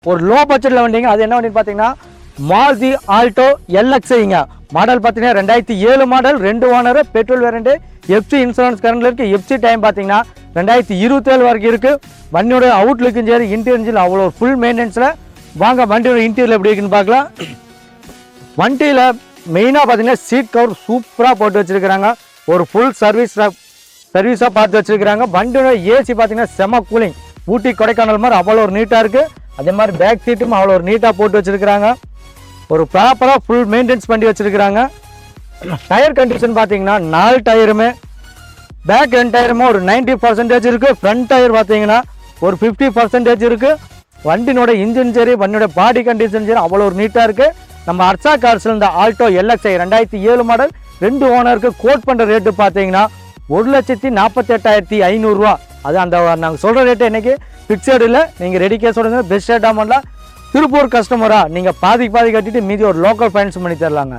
ஒரு லோ பட்ஜெட்டில் வண்டிங்க. அது என்ன வண்டின்னு பார்த்தீங்கன்னா மாருதி ஆல்டோ எல்எக்ஸ்ஐங்க. மாடல் பார்த்தீங்கன்னா 2007 model, 2 owner, petrol variant, FC insurance கரண்டில் இருக்குது. எஃப்சி டைம் பார்த்தீங்கன்னா 2027 வரைக்கும் இருக்குது. வண்டியோட அவுட்லுக்கும் சரி இன்டீரியர் அவ்வளோ ஃபுல் மெயின்டெனன்ஸில். வாங்க வண்டியோட இன்டீரியர் எப்படி இருக்குன்னு பார்க்கலாம். வண்டியில் மெயினாக பார்த்தீங்கன்னா சீட் கவர் சூப்பராக போட்டு வச்சுருக்கிறாங்க. ஒரு ஃபுல் சர்வீஸாக பார்த்து வச்சுருக்கிறாங்க. வண்டியோட ஏசி பார்த்தீங்கன்னா செம கூலிங், ஊட்டி கொடைக்கானல் மாதிரி அவ்வளோ ஒரு நீட்டாக இருக்குது. அதே மாதிரி பேக் சீட்டும் அவ்வளோ ஒரு நீட்டாக போட்டு வச்சுருக்கிறாங்க. ஒரு ப்ராப்பராக ஃபுல் மெயின்டெனன்ஸ் பண்ணி வச்சுருக்கிறாங்க. டயர் கண்டிஷன் பார்த்தீங்கன்னா 4 டயருமே, பேக் 2 டயருமே ஒரு 90% இருக்குது. ஃப்ரண்ட் டயர் பார்த்தீங்கன்னா ஒரு 50% இருக்குது. வண்டினோட இன்ஜின் சரி வண்டியோட பாடி கண்டிஷன் சரி அவ்வளோ ஒரு நீட்டாக இருக்குது. நம்ம அர்ச்சா கார்ஸில் இந்த ஆல்டோ எல்எக்ஸ்ஐ 2007 மாடல், 2 ஓனருக்கு கோட் பண்ணுற ரேட்டு பார்த்தீங்கன்னா 1,48,500 ரூபா. அது அந்த நாங்கள் சொல்கிற ரேட்டு என்றைக்கு ஃபிக்ஸடு இல்லை. நீங்கள் ரெடி கேஸோட பெஸ்ட் ரேட்டாக பண்ணலாம். திருப்பூர் கஸ்டமராக நீங்கள் பாதி கட்டிட்டு மீதி ஒரு லோக்கல் ஃபைனான்ஸ் பண்ணி தரலாங்க.